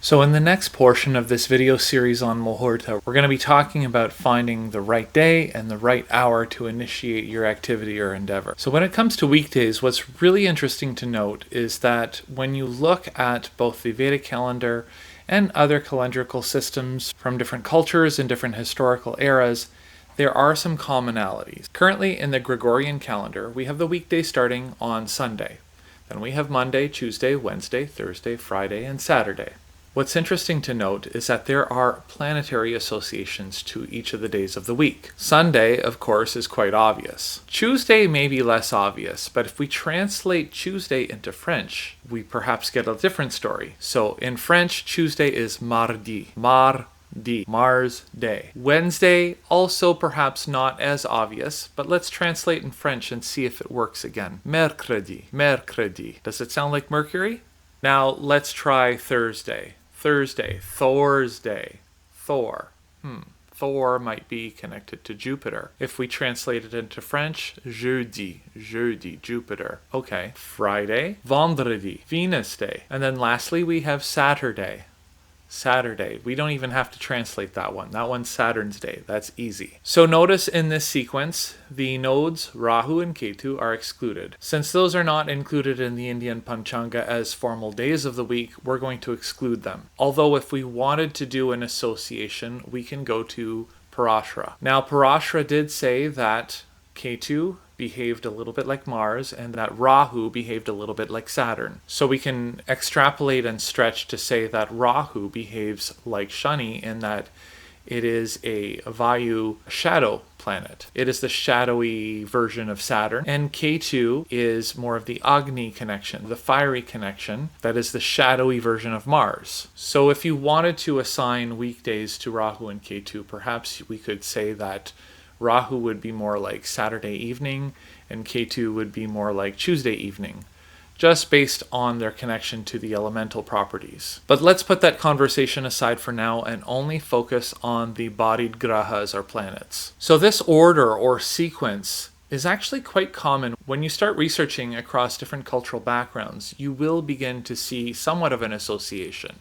So in the next portion of this video series on Muhūrta, we're going to be talking about finding the right day and the right hour to initiate your activity or endeavor. So when it comes to weekdays, what's really interesting to note is that when you look at both the Vedic calendar and other calendrical systems from different cultures and different historical eras, there are some commonalities. Currently in the Gregorian calendar, we have the weekday starting on Sunday. Then we have Monday, Tuesday, Wednesday, Thursday, Friday, and Saturday. What's interesting to note is that there are planetary associations to each of the days of the week. Sunday, of course, is quite obvious. Tuesday may be less obvious, but if we translate Tuesday into French, we perhaps get a different story. So in French, Tuesday is mardi, Mars Day. Wednesday, also perhaps not as obvious, but let's translate in French and see if it works again. Mercredi. Does it sound like Mercury? Now let's try Thursday. Thursday, Thor. Thor might be connected to Jupiter. If we translate it into French, jeudi, Jupiter. Okay. Friday, vendredi, Venus Day. And then lastly, we have Saturday. We don't even have to translate that one. That one's Saturn's day. That's easy. So notice in this sequence, the nodes Rahu and Ketu are excluded. Since those are not included in the Indian Panchanga as formal days of the week, we're going to exclude them. Although if we wanted to do an association, we can go to Parashara. Now Parashara did say that Ketu behaved a little bit like Mars and that Rahu behaved a little bit like Saturn. So we can extrapolate and stretch to say that Rahu behaves like Shani in that it is a Vayu shadow planet. It is the shadowy version of Saturn. And Ketu is more of the Agni connection, the fiery connection, that is the shadowy version of Mars. So if you wanted to assign weekdays to Rahu and Ketu, perhaps we could say that Rahu would be more like Saturday evening and Ketu would be more like Tuesday evening, just based on their connection to the elemental properties. But let's put that conversation aside for now and only focus on the bodied grahas or planets. So this order or sequence is actually quite common. When you start researching across different cultural backgrounds, you will begin to see somewhat of an association.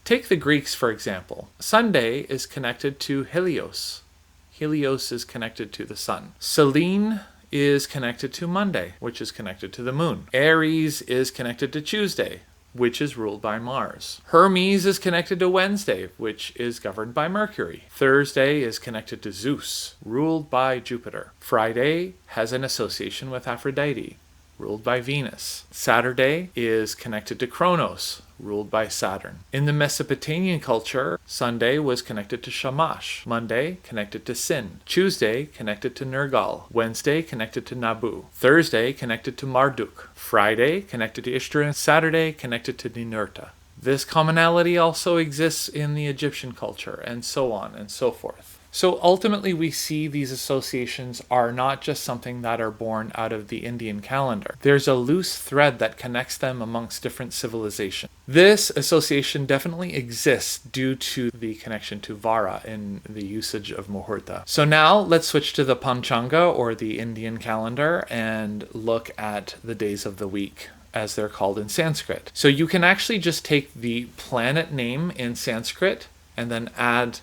Take the Greeks, for example. Sunday is connected to Helios. Helios is connected to the sun. Selene is connected to Monday, which is connected to the moon. Aries is connected to Tuesday, which is ruled by Mars. Hermes is connected to Wednesday, which is governed by Mercury. Thursday is connected to Zeus, ruled by Jupiter. Friday has an association with Aphrodite, ruled by Venus. Saturday is connected to Kronos, ruled by Saturn. In the Mesopotamian culture, Sunday was connected to Shamash, Monday connected to Sin, Tuesday connected to Nergal, Wednesday connected to Nabu, Thursday connected to Marduk, Friday connected to Ishtar, and Saturday connected to Ninurta. This commonality also exists in the Egyptian culture, and so on and so forth. So ultimately we see these associations are not just something that are born out of the Indian calendar. There's a loose thread that connects them amongst different civilizations. This association definitely exists due to the connection to Vāra in the usage of Muhūrta. So now let's switch to the Panchanga or the Indian calendar and look at the days of the week, as they're called in Sanskrit. So you can actually just take the planet name in Sanskrit and then add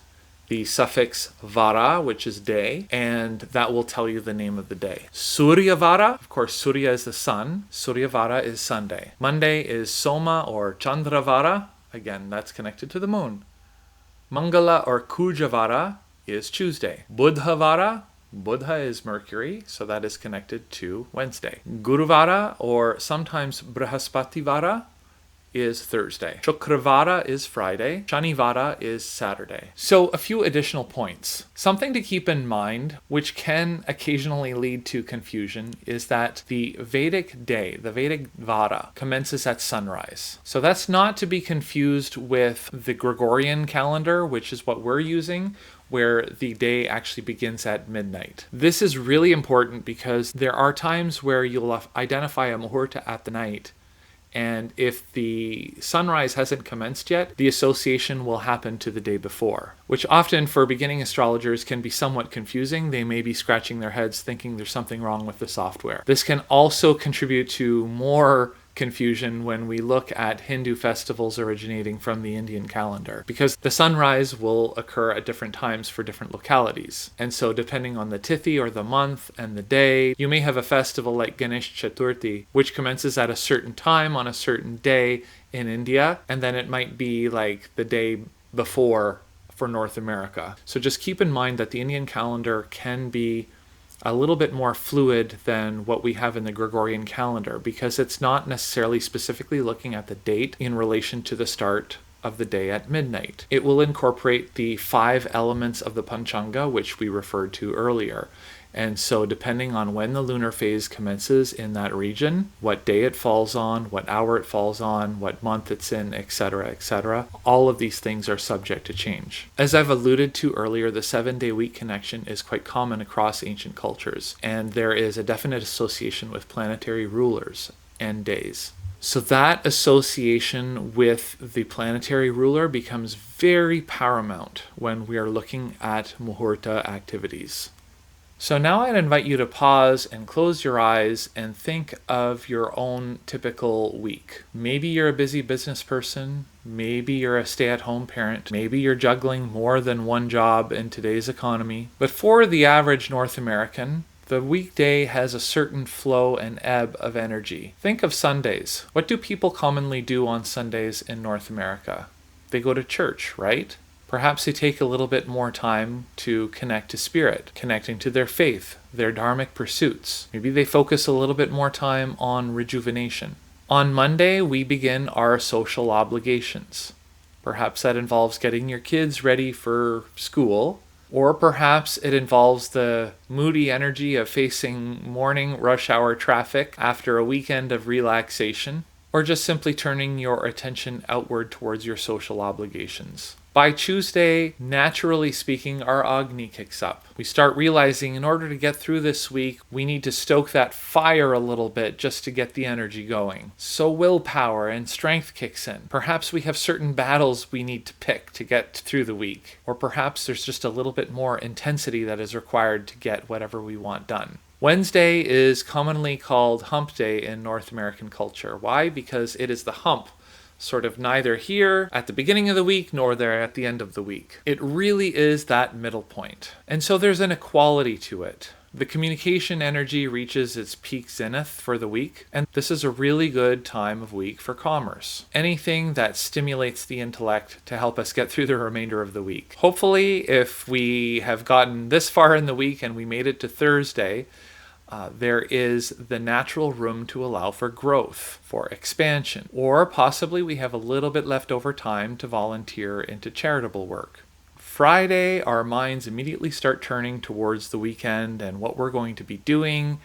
the suffix Vara, which is day, and that will tell you the name of the day. Surya Vara, of course, Surya is the sun. Surya Vara is Sunday. Monday is Soma or Chandra Vara. Again, that's connected to the moon. Mangala or Kuja Vara is Tuesday. Buddha Vara, Buddha is Mercury, so that is connected to Wednesday. Guru Vara, or sometimes Brihaspati Vara, is Thursday. Shukravara is Friday. Shanivara is Saturday. So a few additional points. Something to keep in mind, which can occasionally lead to confusion, is that the Vedic day, the Vedic Vara, commences at sunrise. So that's not to be confused with the Gregorian calendar, which is what we're using, where the day actually begins at midnight. This is really important because there are times where you'll identify a Muhūrta at the night, and if the sunrise hasn't commenced yet, the association will happen to the day before, which often for beginning astrologers can be somewhat confusing. They may be scratching their heads thinking there's something wrong with the software. This can also contribute to more confusion when we look at Hindu festivals originating from the Indian calendar, because the sunrise will occur at different times for different localities. And so depending on the tithi or the month and the day, you may have a festival like Ganesh Chaturthi, which commences at a certain time on a certain day in India, and then it might be like the day before for North America. So just keep in mind that the Indian calendar can be a little bit more fluid than what we have in the Gregorian calendar, because it's not necessarily specifically looking at the date in relation to the start of the day at midnight. It will incorporate the 5 elements of the Panchanga, which we referred to earlier. And so depending on when the lunar phase commences in that region, what day it falls on, what hour it falls on, what month it's in, etc., all of these things are subject to change. As I've alluded to earlier, the 7-day week connection is quite common across ancient cultures, and there is a definite association with planetary rulers and days. So that association with the planetary ruler becomes very paramount when we are looking at Muhūrta activities. So now I'd invite you to pause and close your eyes and think of your own typical week. Maybe you're a busy business person, maybe you're a stay-at-home parent, maybe you're juggling more than one job in today's economy. But for the average North American, the weekday has a certain flow and ebb of energy. Think of Sundays. What do people commonly do on Sundays in North America? They go to church, right? Perhaps they take a little bit more time to connect to spirit, connecting to their faith, their dharmic pursuits. Maybe they focus a little bit more time on rejuvenation. On Monday, we begin our social obligations. Perhaps that involves getting your kids ready for school, or perhaps it involves the moody energy of facing morning rush hour traffic after a weekend of relaxation, or just simply turning your attention outward towards your social obligations. By Tuesday, naturally speaking, our Agni kicks up. We start realizing in order to get through this week, we need to stoke that fire a little bit just to get the energy going. So willpower and strength kicks in. Perhaps we have certain battles we need to pick to get through the week. Or perhaps there's just a little bit more intensity that is required to get whatever we want done. Wednesday is commonly called Hump Day in North American culture. Why? Because it is the hump, sort of neither here at the beginning of the week nor there at the end of the week. It really is that middle point. And so there's an equality to it. The communication energy reaches its peak zenith for the week, and this is a really good time of week for commerce. Anything that stimulates the intellect to help us get through the remainder of the week. Hopefully, if we have gotten this far in the week and we made it to Thursday, there is the natural room to allow for growth, for expansion, or possibly we have a little bit left over time to volunteer into charitable work. Friday, our minds immediately start turning towards the weekend and what we're going to be doing,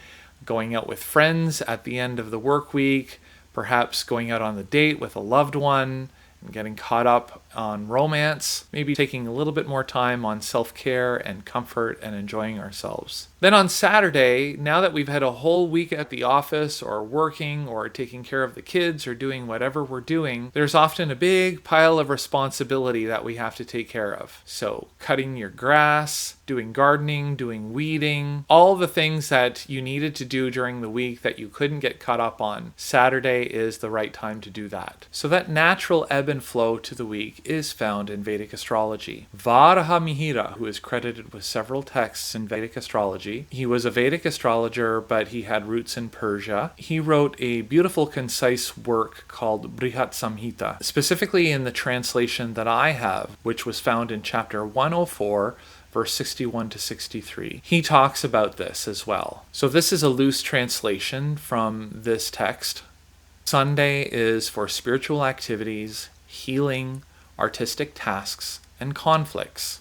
going out with friends at the end of the work week, perhaps going out on the date with a loved one, and getting caught up on romance, maybe taking a little bit more time on self-care and comfort and enjoying ourselves. Then on Saturday, now that we've had a whole week at the office or working or taking care of the kids or doing whatever we're doing, there's often a big pile of responsibility that we have to take care of. So cutting your grass, doing gardening, doing weeding, all the things that you needed to do during the week that you couldn't get caught up on. Saturday is the right time to do that. So that natural ebb and flow to the week is found in Vedic astrology. Varahamihira, who is credited with several texts in Vedic astrology, he was a Vedic astrologer, but he had roots in Persia. He wrote a beautiful, concise work called Brhat Samita, specifically in the translation that I have, which was found in chapter 104, verse 61 to 63. He talks about this as well. So this is a loose translation from this text. Sunday is for spiritual activities, healing, artistic tasks, and conflicts.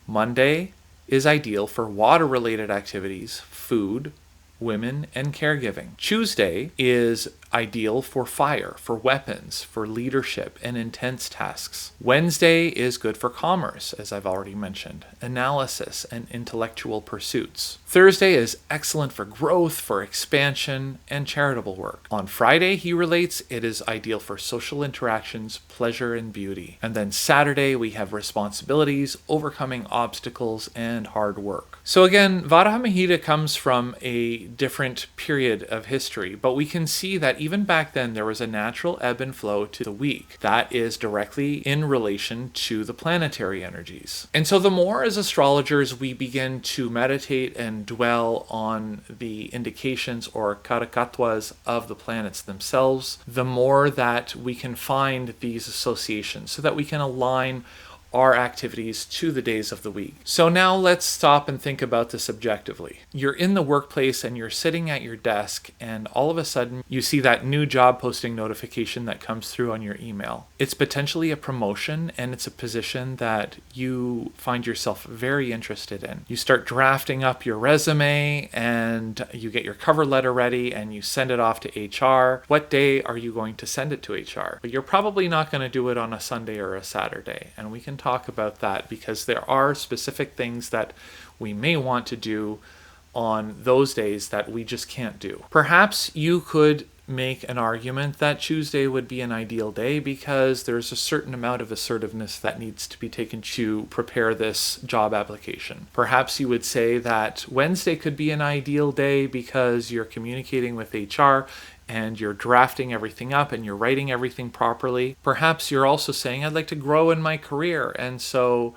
Monday is ideal for water-related activities, food, women, and caregiving. Tuesday is ideal for fire, for weapons, for leadership, and intense tasks. Wednesday is good for commerce, as I've already mentioned, analysis, and intellectual pursuits. Thursday is excellent for growth, for expansion, and charitable work. On Friday, he relates, it is ideal for social interactions, pleasure, and beauty. And then Saturday, we have responsibilities, overcoming obstacles, and hard work. So again, Varahamihira comes from a different period of history, but we can see that that even back then there was a natural ebb and flow to the week that is directly in relation to the planetary energies. And so the more as astrologers we begin to meditate and dwell on the indications or karakatwas of the planets themselves, the more that we can find these associations so that we can align our activities to the days of the week. So now let's stop and think about this objectively. You're in the workplace and you're sitting at your desk, and all of a sudden you see that new job posting notification that comes through on your email. It's potentially a promotion, and it's a position that you find yourself very interested in. You start drafting up your resume and you get your cover letter ready and you send it off to HR. What day are you going to send it to HR? But you're probably not going to do it on a Sunday or a Saturday, and we can talk about that because there are specific things that we may want to do on those days that we just can't do. Perhaps you could make an argument that Tuesday would be an ideal day because there's a certain amount of assertiveness that needs to be taken to prepare this job application. Perhaps you would say that Wednesday could be an ideal day because you're communicating with HR and you're drafting everything up and you're writing everything properly. Perhaps you're also saying, I'd like to grow in my career, and so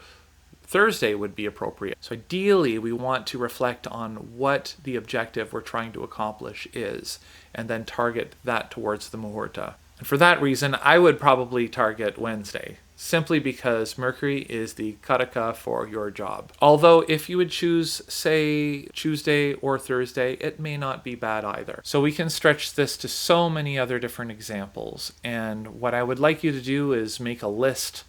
Thursday would be appropriate. So ideally, we want to reflect on what the objective we're trying to accomplish is, and then target that towards the Muhūrta. And for that reason, I would probably target Wednesday, simply because Mercury is the karaka for your job. Although if you would choose, say, Tuesday or Thursday, it may not be bad either. So we can stretch this to so many other different examples. And what I would like you to do is make a list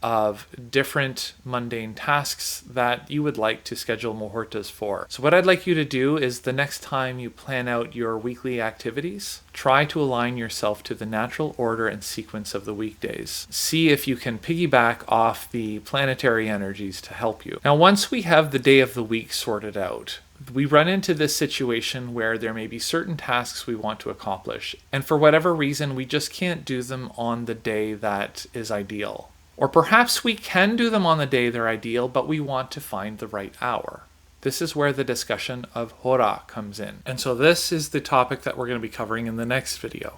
of different mundane tasks that you would like to schedule muhurtas for. So what I'd like you to do is the next time you plan out your weekly activities, try to align yourself to the natural order and sequence of the weekdays. See if you can piggyback off the planetary energies to help you. Now, once we have the day of the week sorted out, we run into this situation where there may be certain tasks we want to accomplish, and for whatever reason, we just can't do them on the day that is ideal. Or perhaps we can do them on the day they're ideal, but we want to find the right hour. This is where the discussion of Hora comes in. And so this is the topic that we're going to be covering in the next video.